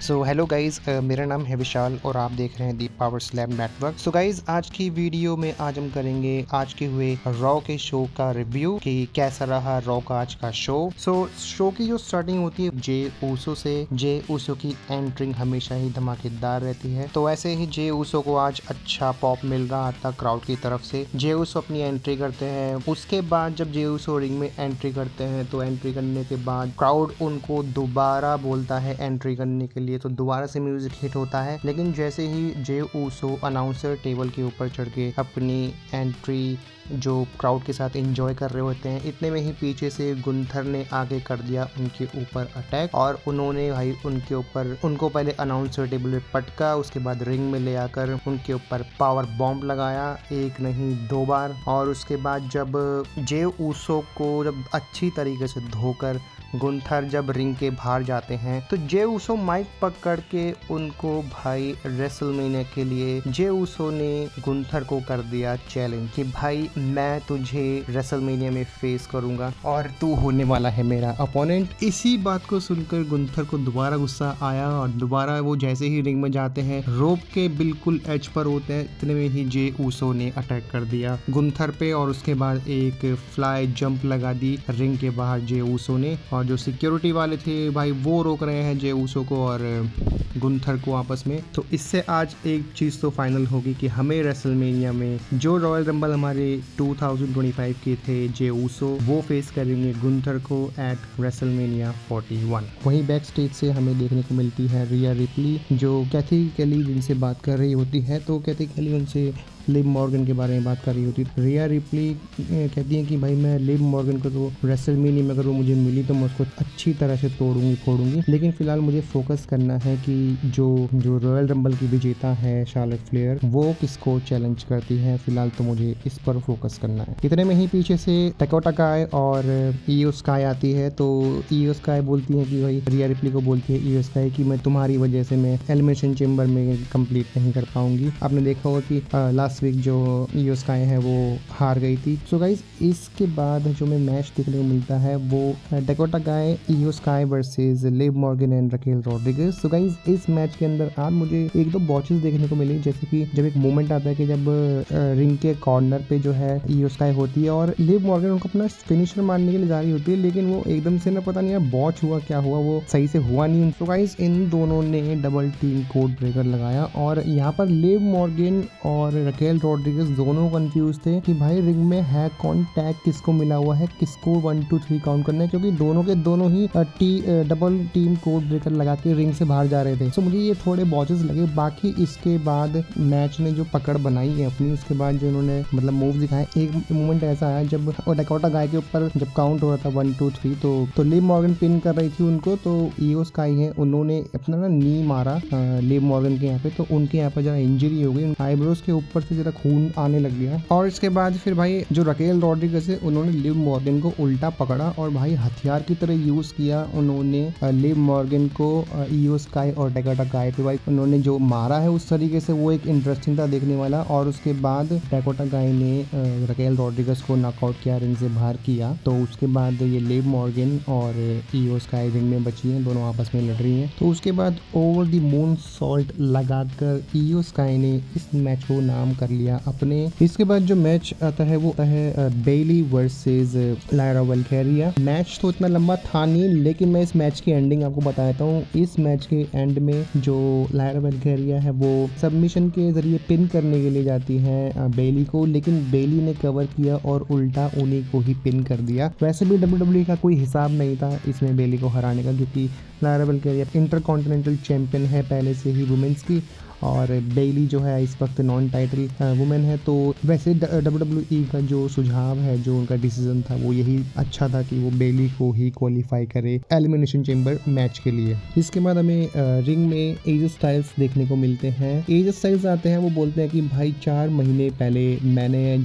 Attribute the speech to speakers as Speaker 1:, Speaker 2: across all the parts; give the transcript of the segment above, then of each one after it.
Speaker 1: So hello guys, मेरा नाम है विशाल और आप देख रहे हैं the power slam network. So guys, आज की वीडियो में आज हम करेंगे आज के हुए रॉ के शो का रिव्यू कि कैसा रहा रॉ का आज का शो। सो शो की जो स्टार्टिंग होती है जे ऊसो से। जे ऊसो की एंट्रिंग हमेशा ही धमाकेदार रहती है, तो ऐसे ही जे ऊसो को आज अच्छा पॉप मिल रहा था क्राउड की तरफ से। जे ऊसो अपनी एंट्री करते हैं, उसके बाद जब जे ऊसो रिंग में एंट्री करते हैं तो एंट्री करने के बाद क्राउड उनको दोबारा बोलता है एंट्री करने के लिए, तो दोबारा से म्यूजिक हिट होता है। लेकिन जैसे ही जे ऊसो अनाउंसर टेबल के ऊपर चढ़ के अपनी एंट्री जो क्राउड के साथ एंजॉय कर रहे होते हैं, इतने में ही पीछे से गुंथर ने आगे कर दिया उनके ऊपर अटैक और उन्होंने भाई उनको पहले अनाउंसर टेबल पे पटका, उसके बाद रिंग में ले आकर उनके ऊपर पावर बॉम्ब लगाया, एक नहीं दो बार। और उसके बाद जब जे ऊसो को जब अच्छी तरीके से धोकर गुंथर जब रिंग के बाहर जाते हैं तो जे ऊसो माइक पकड़ के उनको भाई रेसलमेनिया के लिए जे ऊसो ने गुंथर को कर दिया चैलेंज कि भाई मैं तुझे रेसलमेनिया में फेस करूंगा और तू होने वाला है मेरा अपोनेंट। इसी बात को सुनकर गुंथर को दोबारा गुस्सा आया और दोबारा वो जैसे ही रिंग में जाते हैं, रोप के बिल्कुल एज पर होते हैं, इतने में ही जे ऊसो ने अटैक कर दिया गुंथर पे और उसके बाद एक फ्लाई जंप लगा दी रिंग के बाहर जे ऊसो ने। और जो सिक्योरिटी वाले थे भाई वो रोक रहे हैं जे ऊसो को और गुंथर को आपस में। तो इससे आज एक चीज तो फाइनल होगी कि हमें रेसलमेनिया में जो रॉयल रंबल हमारे 2025 के थे जे ऊसो, वो फेस करेंगे गुंथर को एट रेसलमेनिया 41। वहीं बैक स्टेज से हमें देखने को मिलती है रिया रिप्ली जो कैथी केली जिनसे बात कर रही होती है, तो कैथी केली उनसे लिव मॉर्गन के बारे में बात कर रही होती है। रिया रिप्ली कहती है कि भाई मैं लिव मॉर्गन को तो रेसलमेनिया में अगर वो मुझे मिली तो मैं उसको अच्छी तरह से तोड़ूंगी फोड़ूंगी, लेकिन फिलहाल मुझे फोकस करना है कि जो रॉयल रंबल की विजेता है शार्लेट फ्लेयर, वो किसको चैलेंज करती है। फिलहाल तो मुझे इस पर फोकस करना है। इतने में ही पीछे से डकोटा काय और ईओ स्काई आती है, तो ईओ स्काई बोलती है कि भाई रिया रिप्ली को बोलती है ईओ स्काई कि मैं तुम्हारी वजह से मैं एलिमिनेशन चेंबर में कंप्लीट नहीं कर पाऊंगी। आपने देखा होगा कि लास्ट वीक जो ईओ स्काई है वो हार गई थी। सो गाइस, इसके बाद जो हमें मैच देखने को मिलता है वो Dakota Kai, Iyo Sky versus Liv Morgan and Raquel Rodriguez. So guys, इस मैच के अंदर आज मुझे एक दो बॉचेस देखने को मिली, जैसे कि जब एक मोमेंट आता है कि जब रिंग के कॉर्नर पे जो है ईओ स्काई होती है और लिव मॉर्गन उनको अपना फिनिशर मारने के लिए जा रही होती है, लेकिन वो एकदम से ना पता नहीं यार बॉच हुआ क्या हुआ, वो सही से हुआ नहीं। सो गाइस, इन दोनों ने डबल टीम कोड ब्रेकर लगाया और यहाँ पर लिव मॉर्गन और रकेल रॉड्रिगेज दोनों कंफ्यूज थे कि भाई रिंग में है कौन, टैग किसको मिला हुआ है, किसको 1 2 3 काउंट करना है, क्योंकि दोनों के दोनों ही डबल टीम कोड ब्रेकर लगा के रिंग से बाहर जा रहे थे। सो मुझे ये थोड़े बॉचेस लगे। बाकी इसके बाद मैच ने जो पकड़ बनाई है अपनी, उसके बाद जो उन्होंने मतलब मूव दिखाए, एक मोमेंट ऐसा आया जब डकोटा गाय के ऊपर जब काउंट हो रहा था 1 2 3, तो लिव मॉर्गन पिन कर रही थी उनको, तो ईओ स्काई है उन्होंने अपना ना नी मारा लिव मॉर्गन के यहाँ पे, तो उनके यहाँ पे जरा इंजरी हो गई, आईब्रोज के ऊपर से जरा खून आने लग गया। और इसके बाद फिर भाई जो रकेल रॉड्रिगेज है उन्होंने लिव मॉर्गन को उल्टा पकड़ा और भाई हथियार की तरह यूज किया उन्होंने लिव मॉर्गन को ईओ स्काई और डकोटा गाय पे भाई उन्होंने जो मारा है उस तरीके से वो एक इंटरेस्टिंग था देखने वाला। और उसके बाद डकोटा गाय ने रकेल रॉड्रिगेज को नॉकआउट किया, रिंग से बाहर किया। तो उसके बाद ये लिव मॉर्गन और ईओ स्काई रिंग में बची हैं, दोनों आपस में लड़ रही हैं। तो उसके बाद ओवर द मून सॉल्ट लगाकर ईओ स्काई ने इस मैच को नाम कर लिया अपने। इसके बाद जो मैच आता है वो आता है बेली वर्सेस लायरा वल्केरिया। मैच तो इतना लंबा था नहीं, लेकिन मैं इस मैच की एंडिंग आपको बता देता हूँ। इस मैच के एंड में जो लायरा वल्केरिया है वो सबमिशन के जरिए पिन करने के लिए जाती है बेली को, लेकिन बेली ने कवर किया और उल्टा उन्हीं को ही पिन कर दिया। वैसे भी डब्ल्यूडब्ल्यूई का कोई हिसाब नहीं था इसमें बेली को हराने का, क्योंकि लायरा वल्केरिया इंटरकॉन्टिनेंटल चैंपियन है पहले से ही वुमेन्स की, और बेली जो है इस वक्त नॉन टाइटल वुमेन है। तो वैसे डब्ल्यूडब्ल्यूई का जो सुझाव है, जो उनका डिसीजन था, वो यही अच्छा था कि वो बेली को ही क्वालिफाई करे एलिमिनेशन चेंबर मैच के लिए। इसके बाद हमें रिंग में एज स्टाइल्स देखने को मिलते हैं। एज स्टाइल्स आते हैं, वो बोलते हैं कि भाई 4 महीने पहले मैं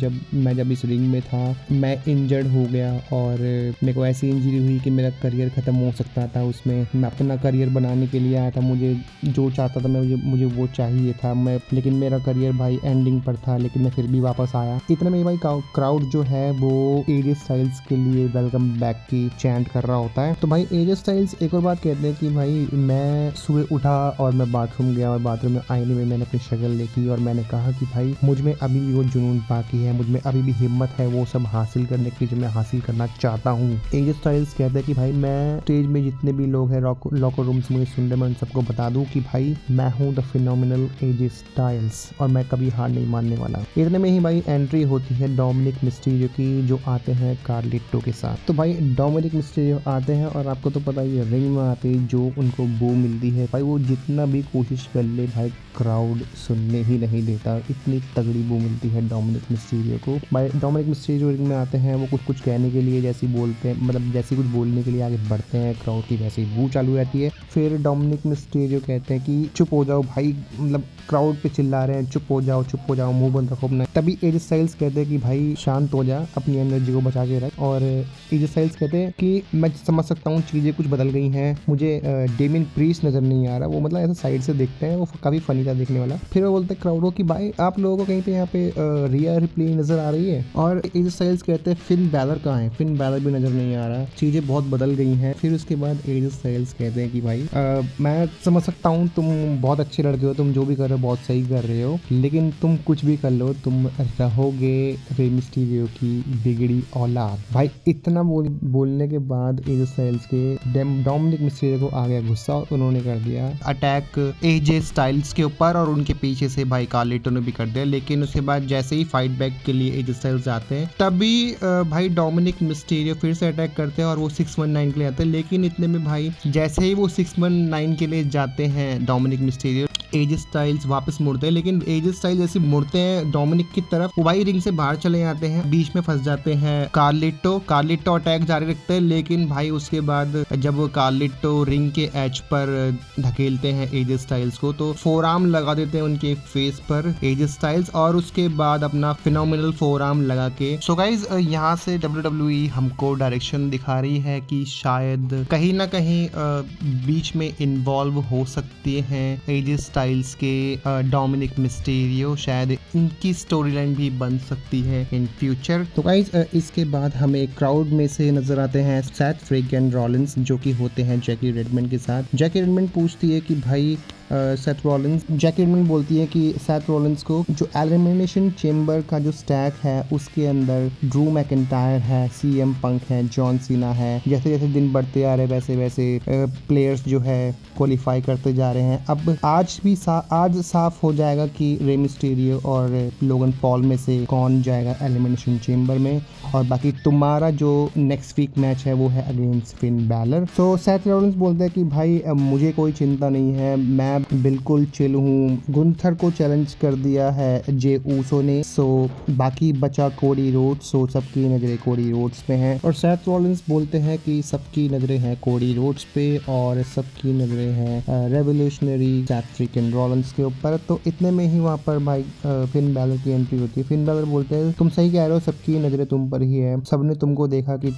Speaker 1: जब इस रिंग में था, मैं इंजर्ड हो गया और मेरे को ऐसी इंजरी हुई कि मेरा करियर खत्म हो सकता था उसमें। मैं अपना करियर बनाने के लिए आया था, मुझे जो चाहता था मैं मुझे वो चाहिए था मैं, लेकिन मेरा करियर भाई एंडिंग पर था, लेकिन मैं फिर भी वापस आया। इतने में भाई क्राउड जो है वो एजे स्टाइल्स के लिए वेलकम बैक की चैंट कर रहा होता है। तो भाई एजे स्टाइल्स एक और बात कहते हैं कि भाई मैं सुबह उठा और मैं बाथरूम गया और बाथरूम में आईने में मैंने अपनी शक्ल देखी और मैंने कहा कि भाई मुझ में अभी भी वो जुनून बाकी है, मुझ में अभी भी हिम्मत है वो सब हासिल करने की जो मैं हासिल करना चाहता हूँ। एजे स्टाइल्स कहते हैं कि भाई मैं स्टेज में जितने भी लोग हैं लॉकर रूम्स में सुन रहे, मैं उन सबको बता दूं कि भाई मैं हूँ द फिनोमिनल एजे स्टाइल्स और मैं कभी हार नहीं मानने वाला। इतने में ही भाई एंट्री होती है डोमिनिक मिस्टीरियो की, जो आते हैं कार्लिटो के साथ। तो भाई डोमिनिक मिस्टीरियो आते हैं और आपको तो पता ही है रिंग में आते ही जो उनको बू मिलती है भाई, वो जितना भी कोशिश कर ले भाई क्राउड सुनने ही नहीं देता, इतनी तगड़ी बू मिलती है डोमिनिक मिस्टीरियो को। भाई डोमिनिक मिस्टीरियो रिंग में आते हैं, वो कुछ कहने के लिए जैसे बोलते हैं, मतलब जैसे कुछ बोलने के लिए आगे बढ़ते हैं, क्राउड की वैसे ही बू चालू रहती है। फिर डोमिनिक मिस्टीरियो कहते हैं कि चुप हो जाओ भाई, मतलब क्राउड पे चिल्ला रहे हैं चुप हो जाओ, मुंह बंद रखो अपना। तभी एजे स्टाइल्स कहते हैं कि भाई शांत हो जा, अपनी एनर्जी को बचा के रख। और एजे स्टाइल्स कहते हैं कि मैं समझ सकता हूँ चीजें कुछ बदल गई हैं, मुझे डेमियन प्रीस्ट नजर नहीं आ रहा, वो मतलब ऐसा साइड से देखते हैं, वो काफी फनी था देखने वाला। फिर वो बोलते हैं क्राउड को कि भाई आप लोगों को कहीं पे यहाँ पे रिया रिप्ले नजर आ रही है। और एजे स्टाइल्स कहते हैं फिन बैलर कहाँ है, फिन बैलर भी नजर नहीं आ रहा, चीजें बहुत बदल गई हैं। फिर उसके बाद एजे स्टाइल्स कहते हैं कि भाई मैं समझ सकता हूँ तुम बहुत अच्छे लड़के हो, तुम जो भी कर रहे हो बहुत सही कर रहे हो, लेकिन तुम कुछ भी कर लो तुम रहोगे रे मिस्टीरियो की बिगड़ी औलाद। भाई इतना बोलने के बाद एजे स्टाइल्स के डोमिनिक मिस्टीरियो को आ गया गुस्सा और उन्होंने कर दिया अटैक एजे स्टाइल्स के ऊपर और उनके पीछे से भाई कार्लिटो ने भी कर दिया। लेकिन उसके बाद जैसे ही फाइट बैक के लिए एजे स्टाइल्स आते हैं तभी भाई डोमिनिक मिस्टीरियो फिर से अटैक करते हैं और वो 619 के लिए आते हैं। लेकिन इतने में भाई जैसे ही वो 619 के लिए जाते हैं डोमिनिक मिस्टीरियो, एजे स्टाइल्स वापस मुड़ते हैं, लेकिन एजे स्टाइल्स जैसे मुड़ते हैं डोमिनिक की तरफ, वो भाई रिंग से बाहर चले जाते हैं, बीच में फंस जाते हैं कार्लिटो अटैक जारी रखते हैं। लेकिन भाई उसके बाद जब कार्लिटो रिंग के एज पर धकेलते हैं एजे स्टाइल्स को, तो फोरआर्म लगा देते हैं उनके फेस पर एजे स्टाइल्स और उसके बाद अपना फिनोमिनल फोरआर्म लगा के। सो गाइज यहाँ से WWE हमको डायरेक्शन दिखा रही है कि शायद कहीं ना कहीं बीच में इन्वॉल्व हो सकते हैं एजे स्टाइल्स के डोमिनिक मिस्टीरियो, शायद इनकी स्टोरी लाइन भी बन सकती है इन फ्यूचर। तो गाइज इसके बाद हमें क्राउड में से नजर आते हैं सेथ फ्रीगन रॉलिंस, जो कि होते हैं जैकी रेडमैन के साथ। जैकी रेडमैन पूछती है कि भाई सेथ रॉलिंस, जैकी रेडमैन बोलती है कि सेथ रॉलिंस को जो एलिमिनेशन चेम्बर का जो स्टैक है उसके अंदर ड्रू मैकिंटायर है, सीएम पंक है, जॉन सीना है, जैसे जैसे दिन बढ़ते आ रहे वैसे वैसे प्लेयर्स जो है क्वालिफाई करते जा रहे हैं। अब आज साफ हो जाएगा कि रे मिस्टीरियो और लोगन पॉल में से कौन जाएगा एलिमिनेशन चेम्बर में, और बाकी तुम्हारा जो नेक्स्ट वीक मैच है वो है अगेंस्ट फिन बैलर। तो सेथ रॉलिंस बोलते हैं कि भाई मुझे कोई चिंता नहीं है, मैं बिल्कुल चिल हूँ, गुंथर को चैलेंज कर दिया है जे ऊसो ने, सो बाकी बचा कोडी रोड्स, सो सबकी नजरें कोडी रोड्स पे हैं। और सेथ रॉलिंस बोलते हैं कि सबकी नजरें हैं कोडी रोड्स पे और सबकी नजरें हैं रेवोल्यूशनरी सेथ फ्रीगन रॉलिंस के ऊपर। तो इतने में ही वहाँ पर भाई फिन बैलर की एंट्री होती है। फिन बैलर बोलते हैं तुम सही कह रहे हो, सबकी नजरें तुम पर ही है, सबने तुमको देखा कि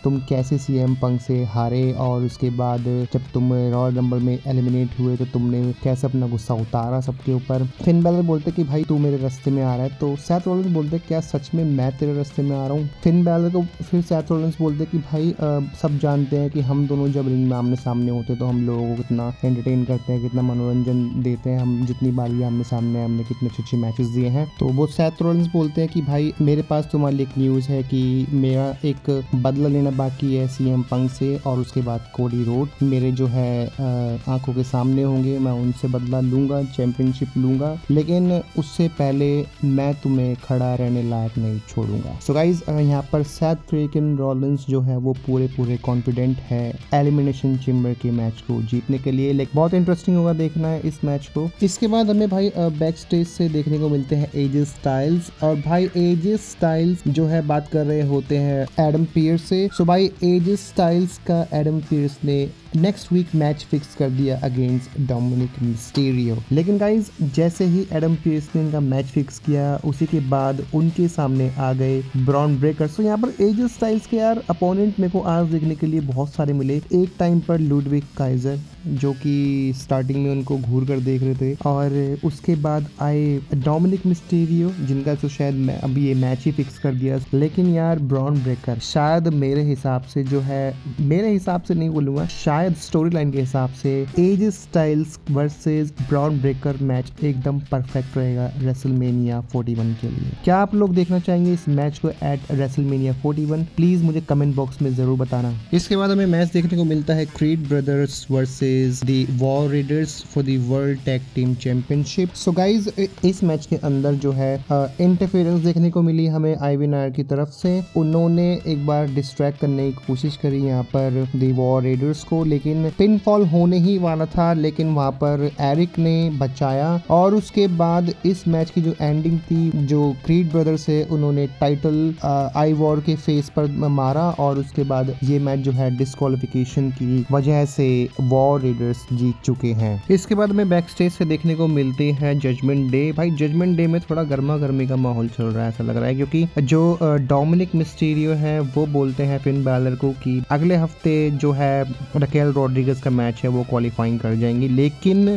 Speaker 1: तुम कैसे सीएम पंक से हारे, और उसके बाद जब तुम रॉयल रंबल में एलिमिनेट हुए तो तुमने कैसे अपना गुस्सा उतारा सबके ऊपर। फिन बैलर बोलते कि भाई तू मेरे रास्ते में आ रहा है। तो सेथ रॉलिंस बोलते क्या सच में मैं तेरे रास्ते में आ रहा हूँ? फिन बैलर को फिर सेथ रॉलिंस बोलते कि भाई सब जानते हैं कि हम दोनों जब रिंग में आमने सामने होते तो हम लोगों को कितना एंटरटेन करते हैं, कितना मनोरंजन देते हैं, हम जितनी बार भी आमने सामने हमने कितने अच्छे मैचेस दिए हैं। तो वो सेथ रॉलिंस बोलते हैं कि भाई मेरे पास तुम्हारे लिए एक न्यूज़ है कि मेरा एक बदला लेना बाकी है सीएम पंक से, और उसके बाद कोडी रोड मेरे जो है आंखों के सामने होंगे, मैं उनसे बदला लूंगा, चैंपियनशिप लूंगा, लेकिन उससे पहले मैं तुम्हें खड़ा रहने लायक नहीं छोड़ूंगा। सो गाइज यहाँ पर सेथ फ्रीगन रॉलिंस जो है वो पूरे कॉन्फिडेंट है एलिमिनेशन चेम्बर के मैच को जीतने के लिए। लाइक बहुत इंटरेस्टिंग होगा देखना है इस मैच को। इसके बाद हमें भाई बैक स्टेज से देखने को मिलते हैं एजे स्टाइल्स, और भाई एजे स्टाइल्स जो है बात कर रहे होते हैं एडम पीयर्स से। सो भाई एजे स्टाइल्स का एडम पीयर्स ने नेक्स्ट वीक मैच फिक्स कर दिया अगेंस्ट डोमिनिक मिस्टीरियो। लेकिन गाइज जैसे ही एडम पीयर्स ने इनका मैच फिक्स किया उसी के बाद उनके सामने आ गए ब्रॉन ब्रेकर। तो यहाँ पर एजे स्टाइल्स के यार अपोनेंट मेरे को आज देखने के लिए बहुत सारे मिले। एक टाइम पर लुडविग काइजर, जो कि स्टार्टिंग में उनको घूर कर देख रहे थे, और उसके बाद आए डोमिनिक मिस्टीरियो, जिनका तो शायद अभी ये मैच ही फिक्स कर दिया। लेकिन यार ब्रॉन ब्रेकर शायद मेरे हिसाब से जो है, मेरे हिसाब से नहीं बोलूंगा, शायद स्टोरी लाइन के हिसाब से as styles versus Bron Breakker match एकदम परफेक्ट रहेगा रेसलमेनिया 41 के लिए। क्या आप लोग देखना चाहेंगे इस मैच को एट रेसलमेनिया 41? प्लीज मुझे कमेंट बॉक्स में जरूर बताना। इसके बाद हमें मैच देखने को मिलता है creed brothers versus the war readers for the world tag team championship. So guys, इस मैच के अंदर जो है इंटरफेरेंस देखने को मिली हमें आईवी नायर की तरफ से। उन्होंने एक बार डिस्ट्रैक्ट करने की कोशिश करी यहाँ पर द वॉर रेडर्स को, लेकिन पिनफॉल होने ही वाला था, लेकिन वहां पर एरिक ने बचाया। और उसके बाद इस मैच की जो एंडिंग थी, जो क्रीड ब्रदर्स है उन्होंने टाइटल आई वॉर के फेस पर मारा, और उसके बाद ये मैच जो है डिस्क्वालिफिकेशन की वजह से वॉर रेडर्स जीत चुके हैं। इसके बाद में बैक स्टेज से देखने को मिलते हैं जजमेंट डे। भाई जजमेंट डे में थोड़ा गर्मा गर्मी का माहौल चल रहा है ऐसा लग रहा है, क्योंकि जो डोमिनिक मिस्टीरियो है वो बोलते हैं फिन बैलर को कि अगले हफ्ते जो है रकेल रॉड्रिगस का मैच है वो क्वालिफाइंग कर जाएंगी, लेकिन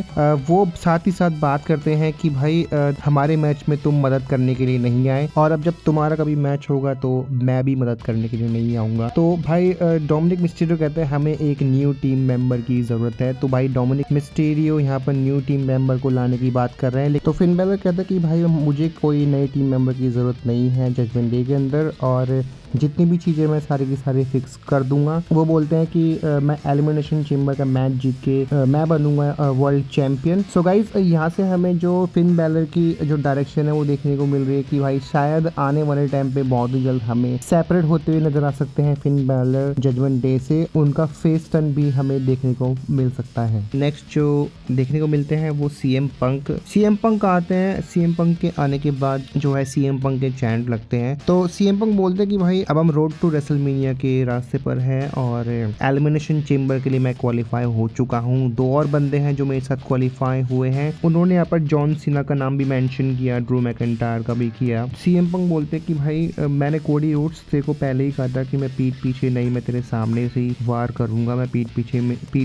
Speaker 1: वो साथ ही साथ बात करते हैं कि भाई हमारे मैच में तुम मदद करने के लिए नहीं आए, और अब जब तुम्हारा कभी मैच होगा तो मैं भी मदद करने के लिए नहीं आऊंगा। तो भाई डोमिनिक मिस्टीरियो कहते हैं हमें एक न्यू टीम मेंबर की जरूरत है। तो भाई डोमिनिक मिस्टीरियो यहाँ पर न्यू टीम मेंबर को लाने की बात कर रहे हैं। तो फिन बैलर कहता है कि भाई मुझे कोई नई टीम मेंबर की जरूरत नहीं है जजमेंट डे के अंदर, और जितनी भी चीज़ें मैं सारी की सारी फिक्स कर दूंगा। वो बोलते हैं कि मैं एलिमिनेशन चेम्बर का मैच जीत के मैं बनूंगा वर्ल्ड चैंपियन। सो गाइज, यहाँ से हमें जो फिन बैलर की जो डायरेक्शन है वो देखने को मिल रही है कि भाई शायद आने वाले टाइम पे बहुत ही जल्द हमें सेपरेट होते हुए नजर आ सकते हैं फिन बैलर जजमेंट डे से। उनका फेस टर्न भी हमें देखने को मिल सकता है। नेक्स्ट जो देखने को मिलते हैं वो सीएम पंक आते हैं। सीएम पंक के आने के बाद जो है सीएम पंक के चैंट लगते हैं। तो सीएम पंक बोलते हैं कि भाई अब हम रोड टू रेसलमेनिया के रास्ते पर है, और एलिमिनेशन चेम्बर के लिए मैं क्वालिफाई हो चुका हूँ। दो और बंदे हैं जो मेरे साथ क्वालिफाई हुए हैं। उन्होंने यहाँ पर जॉन सीना का नाम भी मेंशन किया, ड्रू मैकिंटायर का भी किया। सीएम पंक बोलते हैं कि भाई मैंने कोडी रोड्स तेरे को पहले ही कहा था कि मैं पीठ पीछे नहीं, मैं तेरे सामने से ही वार करूंगा, मैं पीठ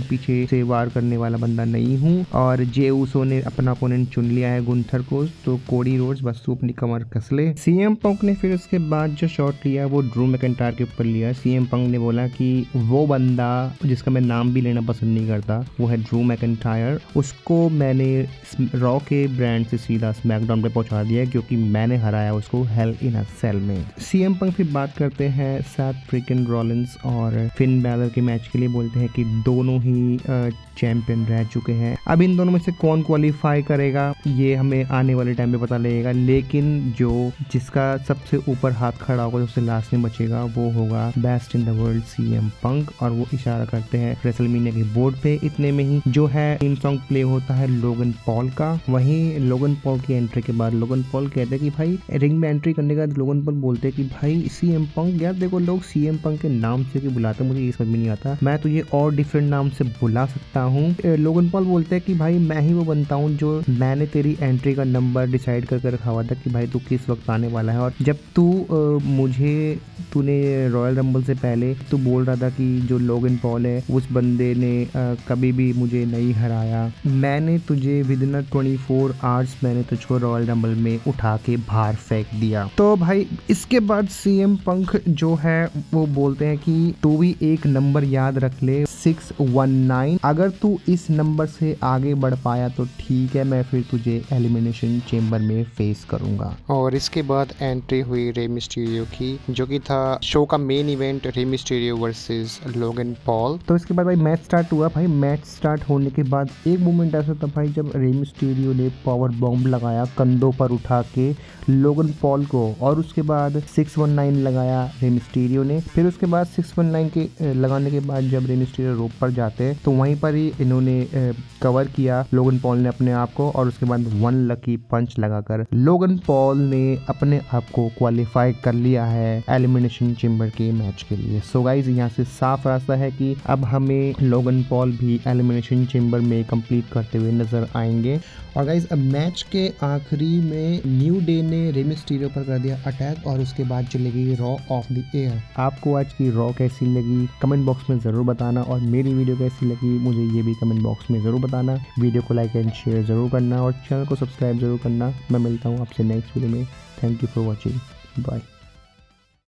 Speaker 1: पीछे से वार करने वाला बंदा नहीं हूँ। और जे ऊसो ने अपना अपोनेंट चुन लिया है गुंथर को, तो कोडी रोड्स बस तू अपनी कमर कस ले। सीएम पंक ने फिर उसके बाद जो शॉट लिया वो ड्रू मैकिंटायर के ऊपर लिया। सीएम पंक ने बोला कि वो बंदा जिसका मैं नाम भी लेना पसंद नहीं करता वो है ड्रू मैकिंटायर, उसको मैंने रॉ के ब्रांड से सीधा स्मैकडाउन पे पहुंचा दिया क्योंकि मैंने हराया उसको हेल इन अ सेल में। सीएम पंक फिर बात करते हैं सेथ फ्रीकिन रॉलिंस और फिन बैलर के मैच के लिए, बोलते हैं कि दोनों ही चैंपियन रह चुके हैं। अब इन दोनों में से कौन क्वालिफाई करेगा ये हमें आने वाले टाइम में पता लगेगा, लेकिन जो जिसका सबसे ऊपर हाथ खड़ा होगा, सबसे लास्ट में बचेगा, वो होगा best in the world CM Punk. और वो इशारा करते हैं रेसलमेनिया के बोर्ड पे। इतने में ही जो है थीम सॉन्ग प्ले होता है लोगन पॉल का। वहीं लोगन पॉल की एंट्री के बाद लोगन पॉल कहते हैं कि भाई रिंग में एंट्री करने के बाद लोगन पॉल बोलते हैं कि भाई सीएम पंक, यार देखो लोग सीएम पंक के नाम से क्यों बुलाते हैं, मुझे ये समझ में नहीं आता, मैं तुझे और डिफरेंट नाम से बुला सकता हूँ। लोगन पॉल बोलते हैं कि भाई मैं ही वो बनता हूँ जो मैंने तेरी एंट्री का नंबर डिसाइड करके रखा हुआ था कि भाई तू किस वक्त आने वाला है, और जब तूने रॉयल रंबल से पहले तू बोल रहा था कि जो लोगन पॉल है उस बंदे ने कभी भी मुझे नहीं हराया, मैंने तुझे विद इन 24 आवर्स मैंने तुझको रॉयल रंबल में उठा के बाहर फेंक दिया। तो भाई इसके बाद सीएम पंक जो है वो बोलते हैं कि तू भी एक नंबर याद रख ले, 619। अगर तू इस नंबर से आगे बढ़ पाया तो ठीक है, मैं फिर तुझे एलिमिनेशन चेम्बर में फेस करूंगा। और इसके बाद एंट्री हुई रे मिस्टीरियो की, जो कि था शो का main event, Rey Mysterio versus Logan Paul. तो इसके बाद भाई मैच स्टार्ट हुआ। भाई मैच स्टार्ट होने के बाद एक मोमेंट ऐसा था भाई जब रे मिस्टीरियो ने पावर बॉम्ब लगाया कंधों पर उठा के लोगन पॉल को, और उसके बाद 619 लगाया रे मिस्टीरियो ने। फिर उसके बाद 619 के लगाने के बाद जब रे मिस्टीरियो रोप पर जाते हैं तो वहीं पर ही इन्होंने कवर किया लोगन पॉल ने अपने आप को, और उसके बाद 1 लकी पंच लगाकर लोगन पॉल ने अपने आप को क्वालिफाई कर लिया है एलिमिनेशन चेम्बर के मैच के लिए। सो गाइज, यहाँ से साफ रास्ता है कि अब हमें लोगन पॉल भी एलिमिनेशन चेम्बर में कंप्लीट करते हुए नजर आएंगे। और गाइज अब मैच के आखिरी में न्यू डे ने रे मिस्टीरियो पर कर दिया अटैक, और उसके बाद चलेगी रॉ ऑफ द एयर। आपको आज की रॉ कैसी लगी कमेंट बॉक्स में जरूर बताना, और और मेरी वीडियो कैसी लगी मुझे ये भी कमेंट बॉक्स में ज़रूर बताना। वीडियो को लाइक एंड शेयर ज़रूर करना और चैनल को सब्सक्राइब ज़रूर करना। मैं मिलता हूँ आपसे नेक्स्ट वीडियो में। Thank you for watching. Bye.